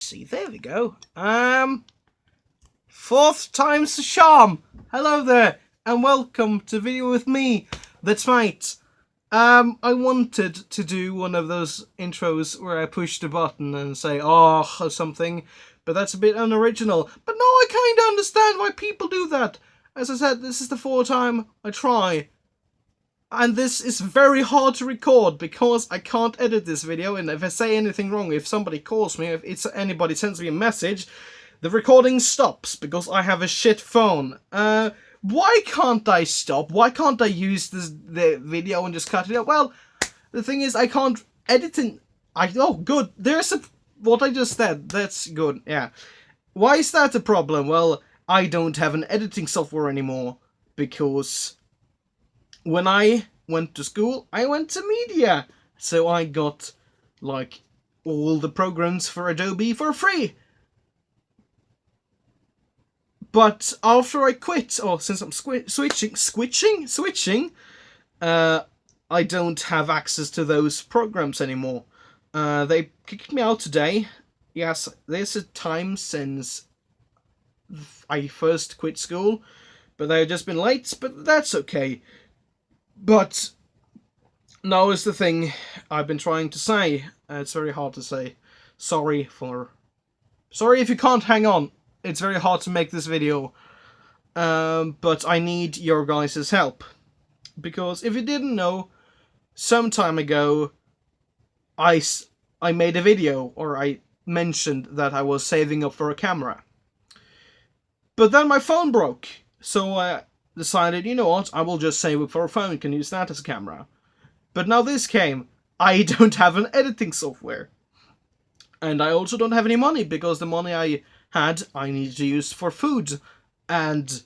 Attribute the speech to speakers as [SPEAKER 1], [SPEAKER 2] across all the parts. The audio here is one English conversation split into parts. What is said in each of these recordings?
[SPEAKER 1] See, there we go. Fourth time's the charm. Hello there, and welcome to video with me. That's right. I wanted to do one of those intros where I push the button and say "oh" or something, but that's a bit unoriginal. But no, I kind of understand why people do that. As I said, this is the fourth time I try. And this is very hard to record because I can't edit this video, and if I say anything wrong, if somebody calls me, if anybody sends me a message, the recording stops because I have a shit phone. Why can't I stop? Why can't I use the video and just cut it out? Well, the thing is, I can't edit it. Oh, good. There's what I just said. That's good. Yeah. Why is that a problem? Well, I don't have an editing software anymore because when I went to school, I went to media. So I got, like, all the programs for Adobe for free. But after I quit, or since I'm switching, I don't have access to those programs anymore. They kicked me out today. Yes, there's a time since I first quit school, but they've just been late, but that's okay. But now is the thing I've been trying to say. It's very hard to say. Sorry if you can't hang on. It's very hard to make this video. But I need your guys' help. Because if you didn't know, some time ago, I made a video, or I mentioned that I was saving up for a camera. But then my phone broke. So I decided, you know what, I will just save up for a phone, can use that as a camera. But now this came, I don't have an editing software. And I also don't have any money, because the money I had, I need to use for food, and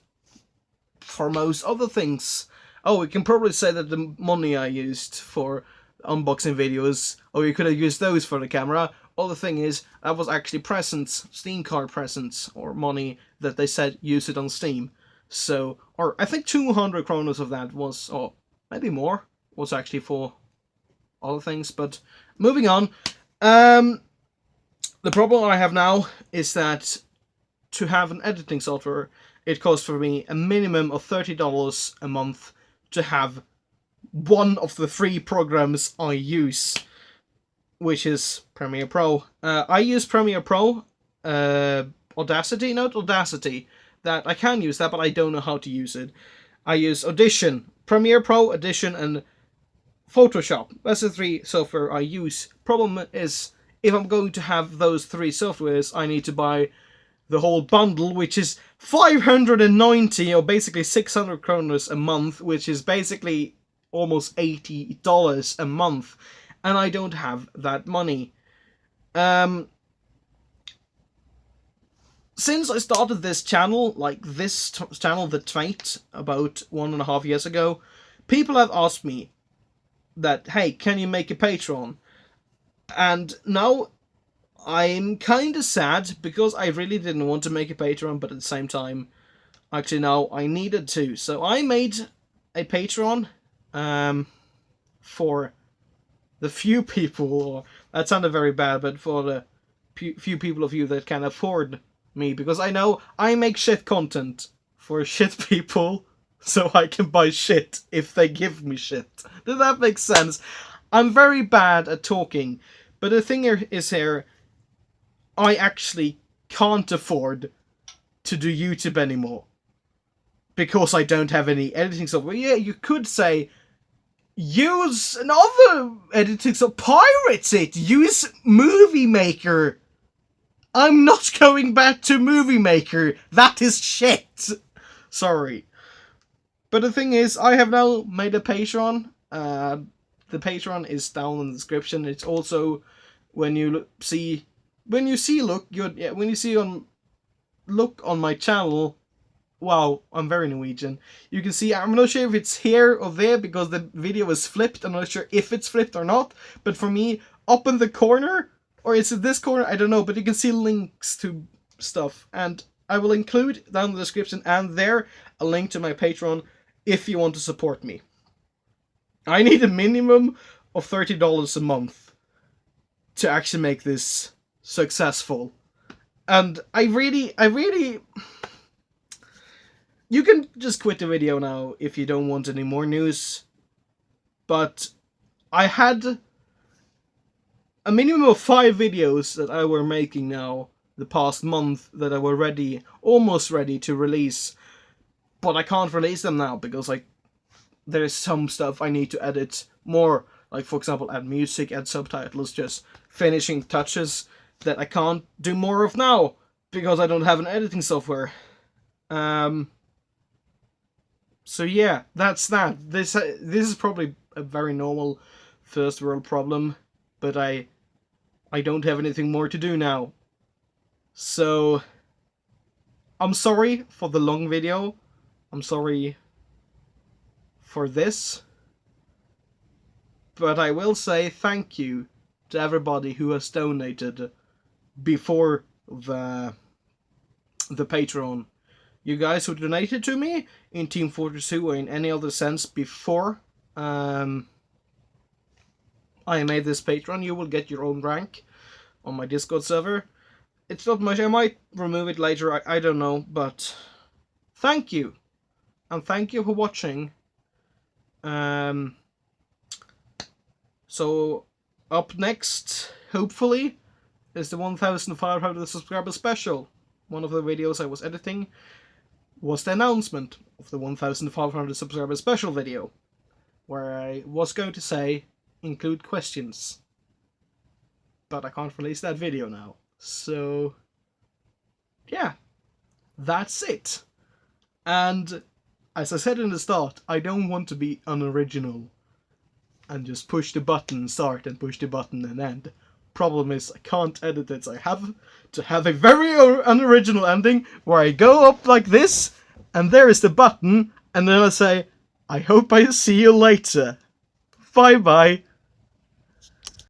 [SPEAKER 1] for most other things. Oh, we can probably say that the money I used for unboxing videos, or you could have used those for the camera. Well, the thing is, that was actually presents, Steam card presents, or money that they said use it on Steam. So, or I think 200 kronos of that was, or maybe more, was actually for other things. But moving on, the problem I have now is that to have an editing software, it costs for me a minimum of $30 a month to have one of the 3 programs I use, which is Premiere Pro. I use Premiere Pro, Audacity, not Audacity. That I can use that, but I don't know how to use it. I use Audition, Premiere Pro, Audition, and Photoshop. That's the 3 software I use. Problem is, if I'm going to have those 3 softwares, I need to buy the whole bundle, which is 590, or basically 600 kronos a month, which is basically almost $80 a month, and I don't have that money. Since I started this channel, like this channel, The Twite, about 1.5 years ago, people have asked me that, hey, can you make a Patreon? And now I'm kind of sad, because I really didn't want to make a Patreon, but at the same time, actually now I needed to. So I made a Patreon for the few people, that sounded very bad, but for the few people of you that can afford me, because I know I make shit content for shit people, so I can buy shit if they give me shit. Does that make sense? I'm very bad at talking, but the thing is here, I actually can't afford to do YouTube anymore, because I don't have any editing software. Yeah, you could say, use another editing software, pirate it, use Movie Maker. I'm not going back to Movie Maker. That is shit. Sorry. But the thing is, I have now made a Patreon. The Patreon is down in the description. It's also when you see on my channel. Wow, I'm very Norwegian. You can see, I'm not sure if it's here or there because the video is flipped. I'm not sure if it's flipped or not. But for me, up in the corner, or is it this corner? I don't know. But you can see links to stuff. And I will include down in the description and there a link to my Patreon if you want to support me. I need a minimum of $30 a month to actually make this successful. And I really, you can just quit the video now if you don't want any more news. But I had a minimum of 5 videos that I were making now the past month that I were ready, almost ready to release, but I can't release them now because like there's some stuff I need to edit more, like for example add music, add subtitles, just finishing touches that I can't do more of now because I don't have an editing software. So yeah, that's that. This is probably a very normal first world problem, but I don't have anything more to do now. So I'm sorry for the long video. I'm sorry for this. But I will say thank you to everybody who has donated before the Patreon. You guys who donated to me in Team Fortress 2 or in any other sense before I made this Patreon, you will get your own rank on my Discord server. It's not much, I might remove it later, I don't know, but thank you. And thank you for watching. So, up next, hopefully, is the 1500 subscriber special. One of the videos I was editing was the announcement of the 1500 subscriber special video, where I was going to say, include questions. But I can't release that video now. So, yeah, that's it. And, as I said in the start, I don't want to be unoriginal and just push the button start and push the button and end. Problem is, I can't edit it, so I have to have a very unoriginal ending where I go up like this, and there is the button, and then I say, I hope I see you later. Bye bye.